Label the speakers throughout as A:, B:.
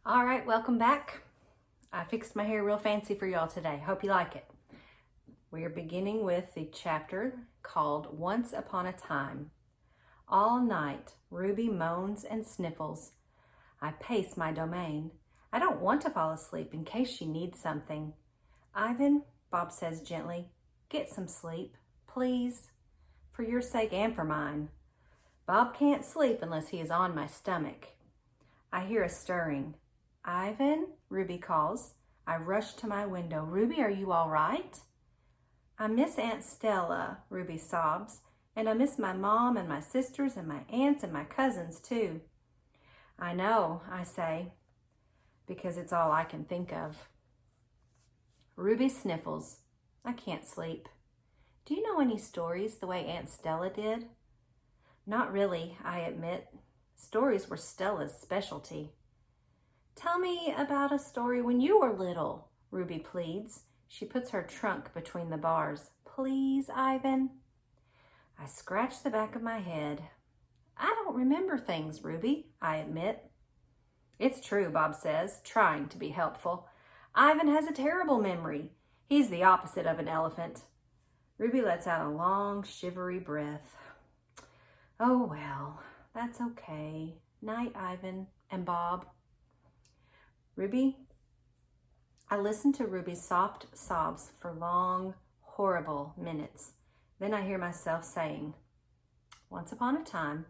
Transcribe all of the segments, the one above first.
A: All right, welcome back. I fixed my hair real fancy for y'all today. Hope you like it. We are beginning with the chapter called Once Upon a Time. All night, Ruby moans and sniffles. I pace my domain. I don't want to fall asleep in case she needs something. Ivan, Bob says gently, get some sleep, please, for your sake and for mine. Bob can't sleep unless he is on my stomach. I hear a stirring. Ivan, Ruby calls. I rush to my window. Ruby, are you all right? I miss Aunt Stella, Ruby sobs, and I miss my mom and my sisters and my aunts and my cousins too. I know, I say, because it's all I can think of. Ruby sniffles. I can't sleep. Do you know any stories the way Aunt Stella did? Not really, I admit. Stories were Stella's specialty. Tell me about a story when you were little, Ruby pleads. She puts her trunk between the bars. Please, Ivan. I scratch the back of my head. I don't remember things, Ruby, I admit. It's true, Bob says, trying to be helpful. Ivan has a terrible memory. He's the opposite of an elephant. Ruby lets out a long, shivery breath. Oh, well, that's okay. Night, Ivan and Bob. Ruby, I listen to Ruby's soft sobs for long, horrible minutes. Then I hear myself saying, once upon a time,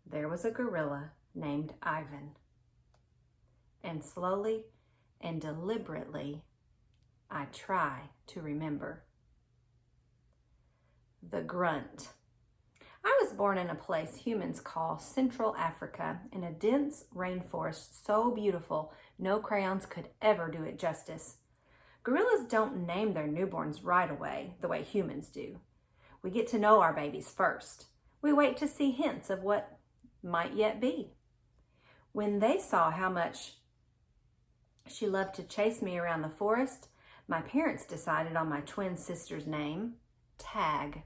A: there was a gorilla named Ivan. And slowly and deliberately, I try to remember. The grunt. I was born in a place humans call Central Africa, in a dense rainforest so beautiful no crayons could ever do it justice. Gorillas don't name their newborns right away the way humans do. We get to know our babies first. We wait to see hints of what might yet be. When they saw how much she loved to chase me around the forest, my parents decided on my twin sister's name, Tag.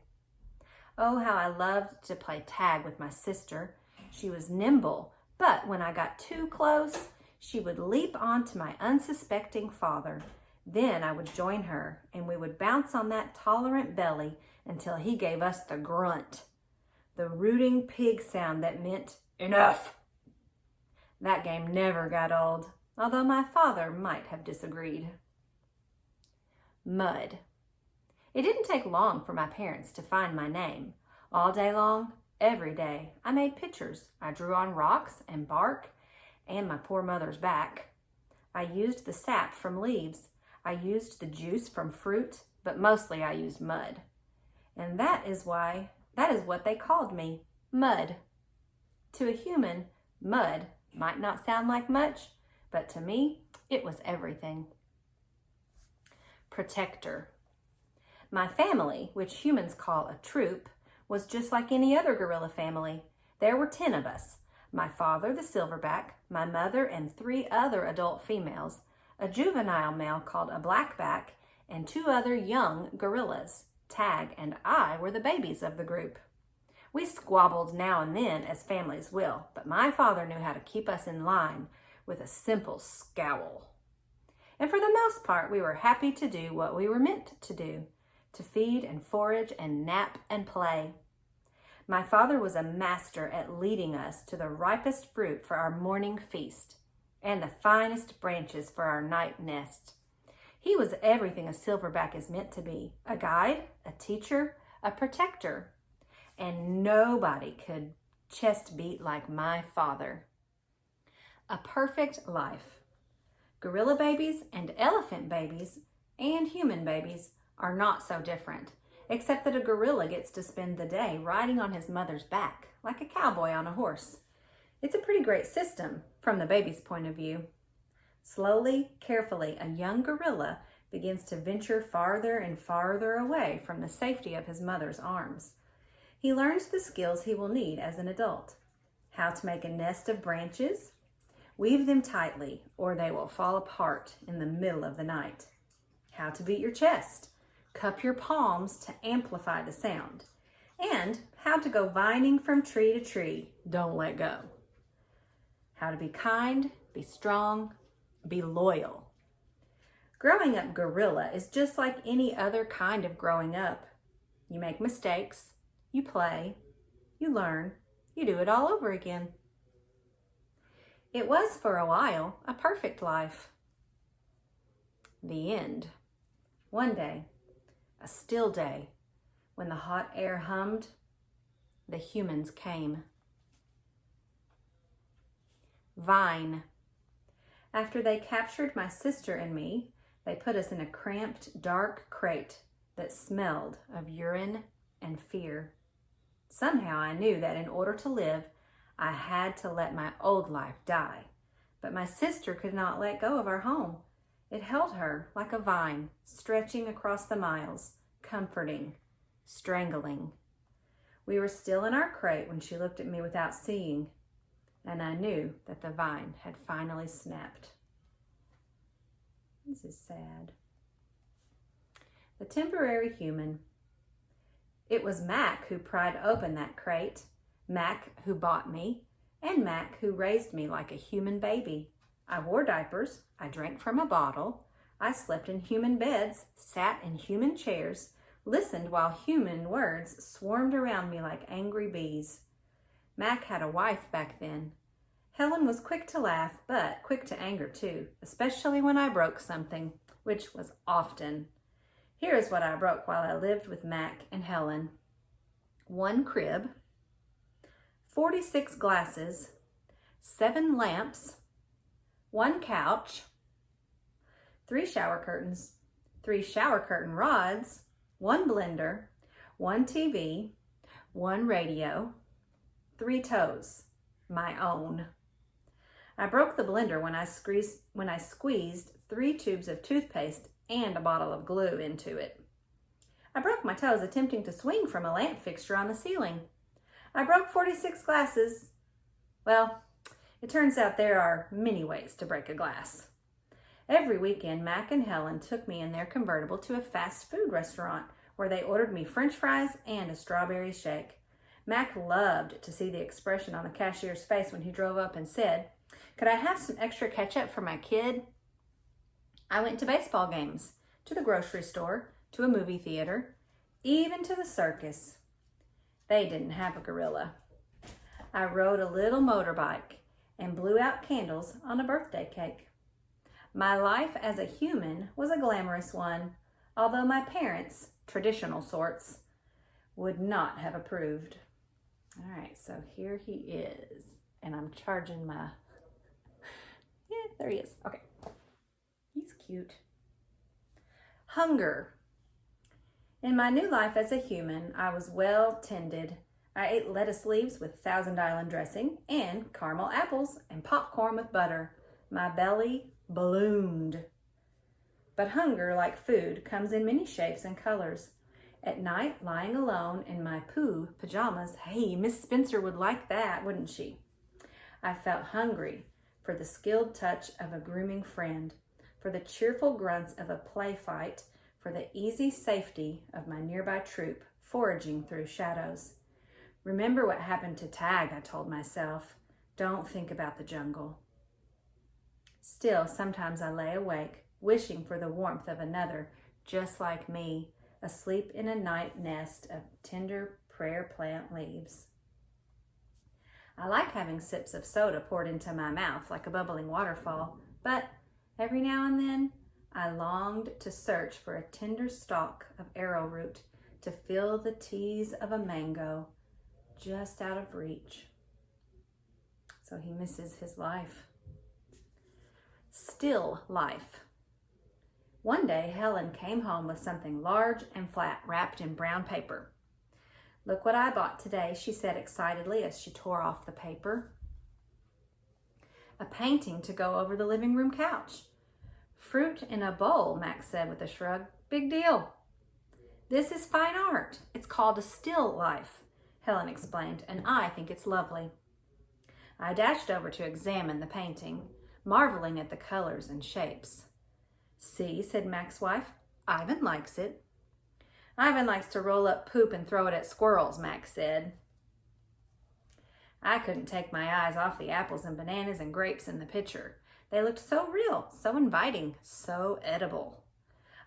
A: Oh, how I loved to play tag with my sister. She was nimble, but when I got too close, she would leap onto my unsuspecting father. Then I would join her, and we would bounce on that tolerant belly until he gave us the grunt, the rooting pig sound that meant enough. That game never got old, although my father might have disagreed. Mud. It didn't take long for my parents to find my name. All day long, every day, I made pictures. I drew on rocks and bark and my poor mother's back. I used the sap from leaves. I used the juice from fruit, but mostly I used mud. And that is what they called me, Mud. To a human, mud might not sound like much, but to me, it was everything. Protector. My family, which humans call a troop, was just like any other gorilla family. There were 10 of us. My father, the silverback, my mother, and 3 other adult females, a juvenile male called a blackback, and 2 other young gorillas. Tag and I were the babies of the group. We squabbled now and then, as families will, but my father knew how to keep us in line with a simple scowl. And for the most part, we were happy to do what we were meant to do, to feed and forage and nap and play. My father was a master at leading us to the ripest fruit for our morning feast and the finest branches for our night nest. He was everything a silverback is meant to be, a guide, a teacher, a protector, and nobody could chest beat like my father. A perfect life. Gorilla babies and elephant babies and human babies are not so different, except that a gorilla gets to spend the day riding on his mother's back, like a cowboy on a horse. It's a pretty great system from the baby's point of view. Slowly, carefully, a young gorilla begins to venture farther and farther away from the safety of his mother's arms. He learns the skills he will need as an adult. How to make a nest of branches, weave them tightly or they will fall apart in the middle of the night. How to beat your chest, cup your palms to amplify the sound, and how to go vining from tree to tree, don't let go. how to be kind, be strong, be loyal. Growing up gorilla is just like any other kind of growing up. You make mistakes, you play, you learn, you do it all over again. It was for a while a perfect life. The end. One day, a still day, when the hot air hummed, the humans came. Vine. After they captured my sister and me, they put us in a cramped, dark crate that smelled of urine and fear. Somehow I knew that in order to live, I had to let my old life die. But my sister could not let go of our home. It held her like a vine, stretching across the miles, comforting, strangling. We were still in our crate when she looked at me without seeing, and I knew that the vine had finally snapped. This is sad. The temporary human. It was Mac who pried open that crate, Mac who bought me, and Mac who raised me like a human baby. I wore diapers, I drank from a bottle, I slept in human beds, sat in human chairs, listened while human words swarmed around me like angry bees. Mac had a wife back then. Helen was quick to laugh, but quick to anger too, especially when I broke something, which was often. Here is what I broke while I lived with Mac and Helen. 1 crib, 46 glasses, 7 lamps, 1 couch, 3 shower curtains, 3 shower curtain rods, 1 blender, 1 TV, 1 radio, 3 toes, my own. I broke the blender when I squeezed 3 tubes of toothpaste and a bottle of glue into it. I broke my toes attempting to swing from a lamp fixture on the ceiling. I broke 46 glasses. Well, it turns out there are many ways to break a glass. Every weekend, Mac and Helen took me in their convertible to a fast food restaurant where they ordered me French fries and a strawberry shake. Mac loved to see the expression on the cashier's face when he drove up and said, "Could I have some extra ketchup for my kid?" I went to baseball games, to the grocery store, to a movie theater, even to the circus. They didn't have a gorilla. I rode a little motorbike and blew out candles on a birthday cake. My life as a human was a glamorous one, although my parents, traditional sorts, would not have approved. All right, so here he is, and I'm charging my, yeah, there he is. Okay, he's cute. Hunger. In my new life as a human, I was well tended. I ate lettuce leaves with Thousand Island dressing and caramel apples and popcorn with butter. My belly ballooned. But hunger, like food, comes in many shapes and colors. At night, lying alone in my poo pajamas, hey, Miss Spencer would like that, wouldn't she? I felt hungry for the skilled touch of a grooming friend, for the cheerful grunts of a play fight, for the easy safety of my nearby troop foraging through shadows. Remember what happened to Tag, I told myself. Don't think about the jungle. Still, sometimes I lay awake, wishing for the warmth of another, just like me, asleep in a night nest of tender prayer plant leaves. I like having sips of soda poured into my mouth like a bubbling waterfall, but every now and then I longed to search for a tender stalk of arrowroot to feel the tease of a mango just out of reach. So he misses his life. Still life. One day, Helen came home with something large and flat wrapped in brown paper. "Look what I bought today," she said excitedly as she tore off the paper. A painting to go over the living room couch. "Fruit in a bowl," Max said with a shrug. "Big deal." "This is fine art. It's called a still life," Helen explained, "and I think it's lovely." I dashed over to examine the painting, marveling at the colors and shapes. "See," said Mac's wife, "Ivan likes it." "Ivan likes to roll up poop and throw it at squirrels," Max said. I couldn't take my eyes off the apples and bananas and grapes in the pitcher. They looked so real, so inviting, so edible.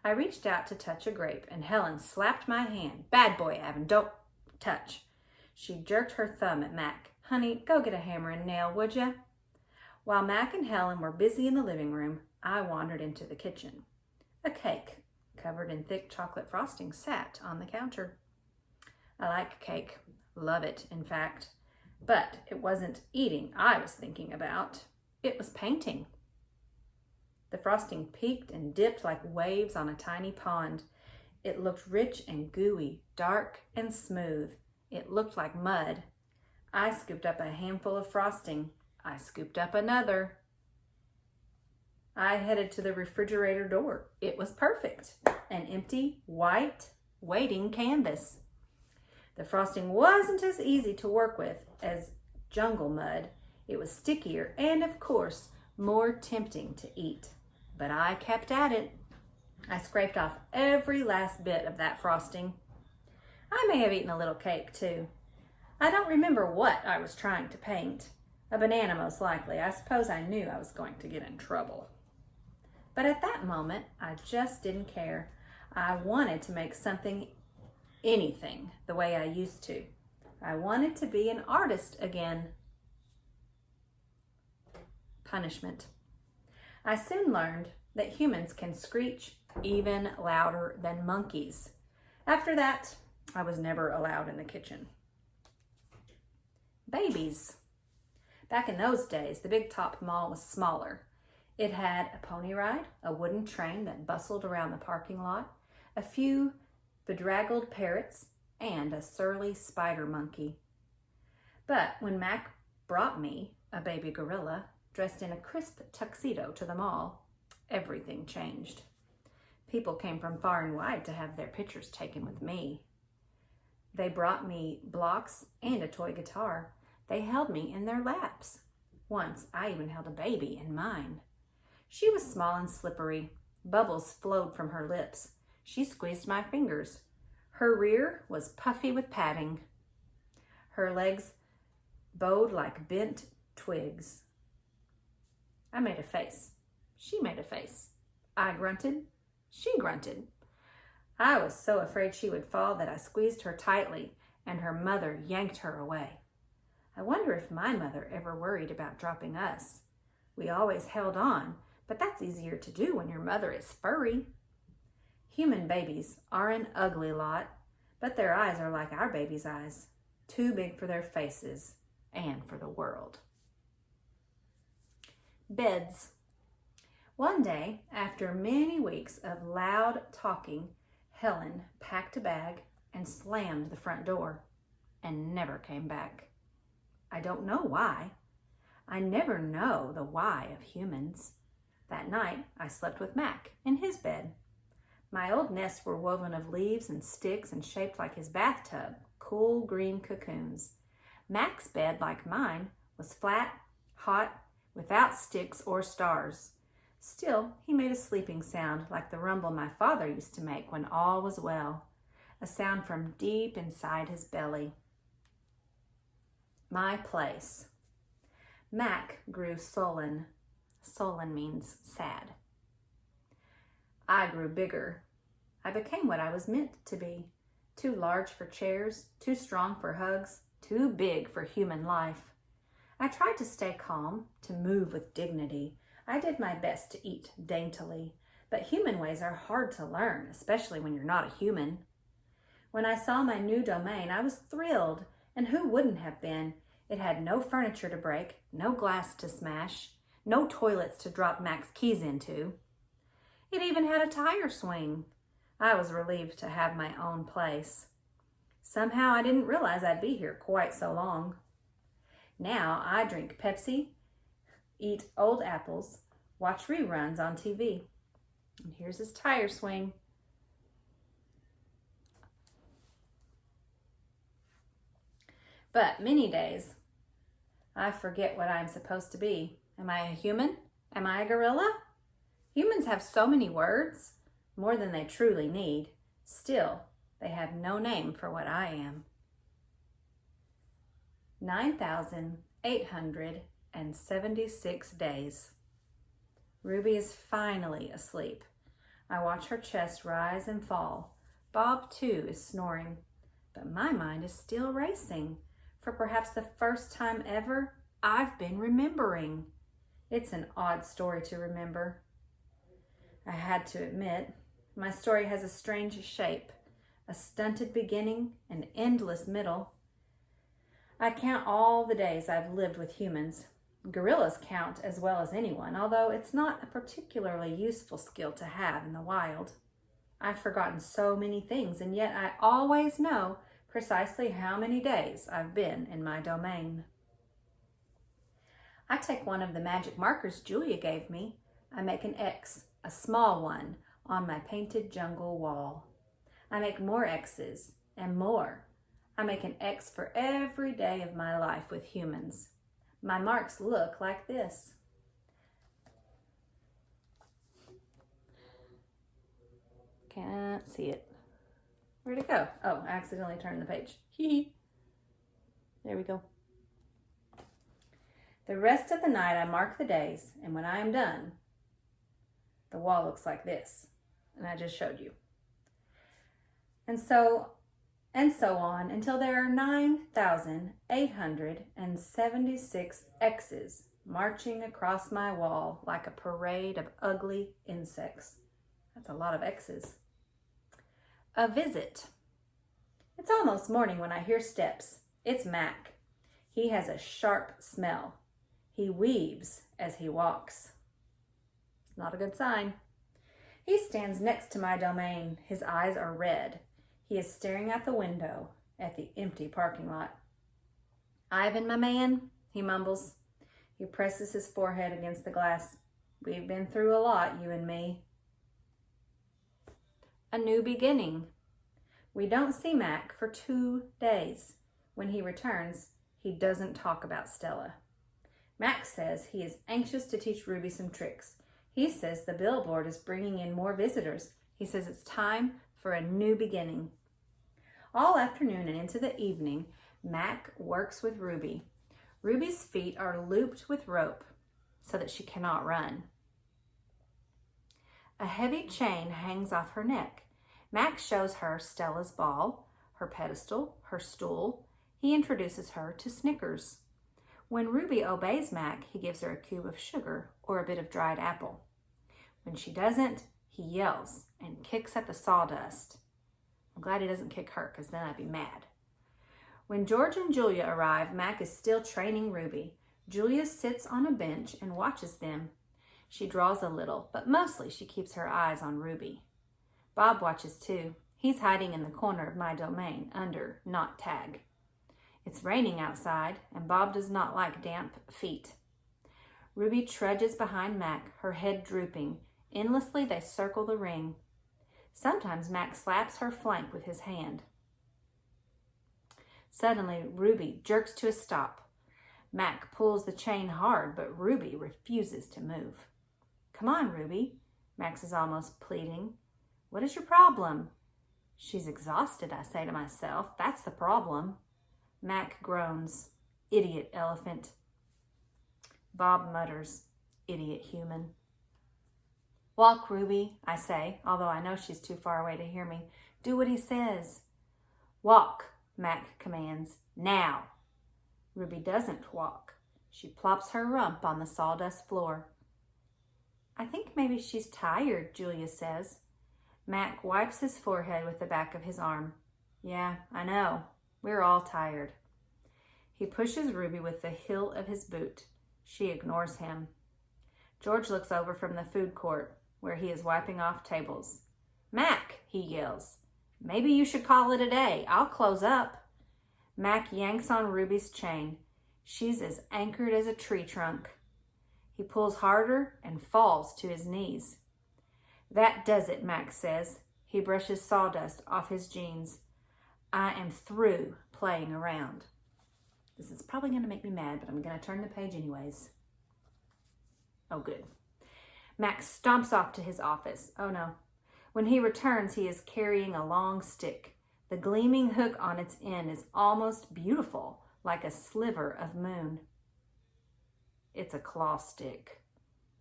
A: I reached out to touch a grape, and Helen slapped my hand. "Bad boy, Avon, don't touch." She jerked her thumb at Mac. "Honey, go get a hammer and nail, would ya?" While Mac and Helen were busy in the living room, I wandered into the kitchen. A cake, covered in thick chocolate frosting, sat on the counter. I like cake. Love it, in fact. But it wasn't eating I was thinking about. It was painting. The frosting peaked and dipped like waves on a tiny pond. It looked rich and gooey, dark and smooth. It looked like mud. I scooped up a handful of frosting. I scooped up another. I headed to the refrigerator door. It was perfect. An empty, white, waiting canvas. The frosting wasn't as easy to work with as jungle mud. It was stickier and, of course, more tempting to eat. But I kept at it. I scraped off every last bit of that frosting. I may have eaten a little cake, too. I don't remember what I was trying to paint. A banana, most likely. I suppose I knew I was going to get in trouble. But at that moment, I just didn't care. I wanted to make anything, the way I used to. I wanted to be an artist again. Punishment. I soon learned that humans can screech even louder than monkeys. After that, I was never allowed in the kitchen. Babies. Back in those days, the Big Top Mall was smaller. It had a pony ride, a wooden train that bustled around the parking lot, a few bedraggled parrots, and a surly spider monkey. But when Mac brought me a baby gorilla dressed in a crisp tuxedo to the mall, everything changed. People came from far and wide to have their pictures taken with me. They brought me blocks and a toy guitar. They held me in their laps. Once, I even held a baby in mine. She was small and slippery. Bubbles flowed from her lips. She squeezed my fingers. Her rear was puffy with padding. Her legs bowed like bent twigs. I made a face. She made a face. I grunted. She grunted. I was so afraid she would fall that I squeezed her tightly, and her mother yanked her away. I wonder if my mother ever worried about dropping us. We always held on, but that's easier to do when your mother is furry. Human babies are an ugly lot, but their eyes are like our babies' eyes, too big for their faces and for the world. Beds. One day, after many weeks of loud talking, Helen packed a bag and slammed the front door and never came back. I don't know why. I never know the why of humans. That night, I slept with Mac in his bed. My old nests were woven of leaves and sticks and shaped like his bathtub, cool green cocoons. Mac's bed, like mine, was flat, hot, without sticks or stars. Still, he made a sleeping sound like the rumble my father used to make when all was well, a sound from deep inside his belly. My place. Mac grew sullen. Sullen means sad. I grew bigger. I became what I was meant to be. Too large for chairs, too strong for hugs, too big for human life. I tried to stay calm, to move with dignity. I did my best to eat daintily, but human ways are hard to learn, especially when you're not a human. When I saw my new domain, I was thrilled, and who wouldn't have been? It had no furniture to break, no glass to smash, no toilets to drop Mac's keys into. It even had a tire swing. I was relieved to have my own place. Somehow I didn't realize I'd be here quite so long. Now I drink Pepsi, eat old apples, watch reruns on TV. And here's his tire swing. But many days, I forget what I'm supposed to be. Am I a human? Am I a gorilla? Humans have so many words, more than they truly need. Still, they have no name for what I am. 9,876 days. Ruby is finally asleep. I watch her chest rise and fall. Bob, too, is snoring. But my mind is still racing. For perhaps the first time ever, I've been remembering. It's an odd story to remember. I had to admit, my story has a strange shape, a stunted beginning, an endless middle. I count all the days I've lived with humans. Gorillas count as well as anyone, although it's not a particularly useful skill to have in the wild. I've forgotten so many things, and yet I always know precisely how many days I've been in my domain. I take one of the magic markers Julia gave me. I make an X, a small one, on my painted jungle wall. I make more X's and more. I make an X for every day of my life with humans. My marks look like this. Can't see it. Where'd it go? Oh, I accidentally turned the page. Hee. There we go. The rest of the night I mark the days, and when I am done, the wall looks like this. And I just showed you. And so on until there are 9,876 X's marching across my wall like a parade of ugly insects. That's a lot of X's. A visit. It's almost morning when I hear steps. It's Mac. He has a sharp smell. He weaves as he walks. It's not a good sign. He stands next to my domain. His eyes are red. He is staring out the window at the empty parking lot. Ivan, my man, he mumbles. He presses his forehead against the glass. We've been through a lot, you and me. A new beginning. We don't see Mac for 2 days. When he returns, he doesn't talk about Stella. Mac says he is anxious to teach Ruby some tricks. He says the billboard is bringing in more visitors. He says it's time for a new beginning. All afternoon and into the evening, Mac works with Ruby. Ruby's feet are looped with rope so that she cannot run. A heavy chain hangs off her neck. Mac shows her Stella's ball, her pedestal, her stool. He introduces her to Snickers. When Ruby obeys Mac, he gives her a cube of sugar or a bit of dried apple. When she doesn't, he yells and kicks at the sawdust. I'm glad he doesn't kick her, because then I'd be mad. When George and Julia arrive, Mac is still training Ruby. Julia sits on a bench and watches them. She draws a little, but mostly she keeps her eyes on Ruby. Bob watches too. He's hiding in the corner of my domain under Not Tag. It's raining outside, and Bob does not like damp feet. Ruby trudges behind Mac, her head drooping. Endlessly they circle the ring. Sometimes Mac slaps her flank with his hand. Suddenly, Ruby jerks to a stop. Mac pulls the chain hard, but Ruby refuses to move. Come on, Ruby. Max is almost pleading. What is your problem? She's exhausted, I say to myself. That's the problem. Mac groans. Idiot elephant. Bob mutters. Idiot human. Walk, Ruby, I say, although I know she's too far away to hear me. Do what he says. Walk, Mac commands. Now. Ruby doesn't walk. She plops her rump on the sawdust floor. I think maybe she's tired, Julia says. Mac wipes his forehead with the back of his arm. Yeah, I know. We're all tired. He pushes Ruby with the heel of his boot. She ignores him. George looks over from the food court, where he is wiping off tables. Mac, he yells. Maybe you should call it a day. I'll close up. Mac yanks on Ruby's chain. She's as anchored as a tree trunk. He pulls harder and falls to his knees. That does it, Mac says. He brushes sawdust off his jeans. I am through playing around. This is probably going to make me mad, but I'm going to turn the page anyways. Oh, good. Mac stomps off to his office. Oh, no. When he returns, he is carrying a long stick. The gleaming hook on its end is almost beautiful, like a sliver of moon. It's a claw stick.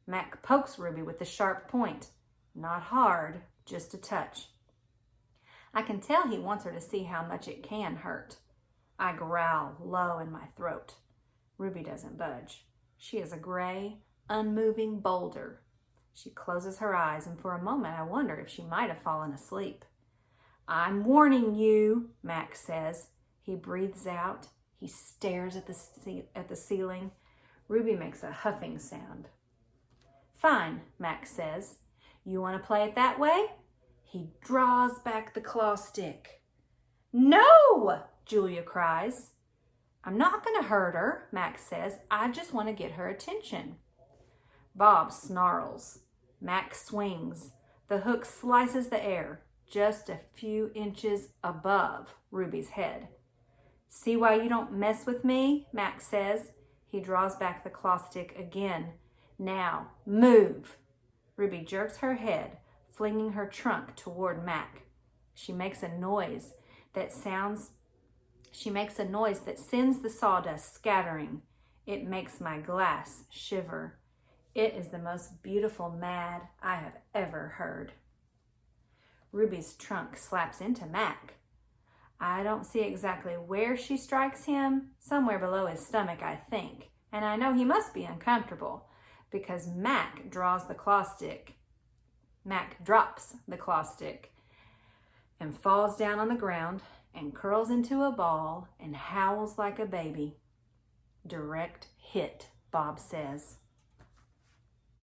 A: Mac pokes Ruby with the sharp point. Not hard, just a touch. I can tell he wants her to see how much it can hurt. I growl low in my throat. Ruby doesn't budge. She is a gray, unmoving boulder. She closes her eyes, and for a moment I wonder if she might have fallen asleep. I'm warning you, Mac says. He breathes out. He stares at the ceiling. Ruby makes a huffing sound. Fine, Mac says. You want to play it that way? He draws back the claw stick. No, Julia cries. I'm not going to hurt her, Mac says. I just want to get her attention. Bob snarls. Mac swings. The hook slices the air, just a few inches above Ruby's head. See why you don't mess with me? Mac says. He draws back the claw stick again. Now, move. Ruby jerks her head, flinging her trunk toward Mac. She makes a noise that sends the sawdust scattering. It makes my glass shiver. It is the most beautiful mad I have ever heard. Ruby's trunk slaps into Mac. I don't see exactly where she strikes him, somewhere below his stomach, I think. And I know he must be uncomfortable because Mac drops the claw stick and falls down on the ground and curls into a ball and howls like a baby. Direct hit, Bob says.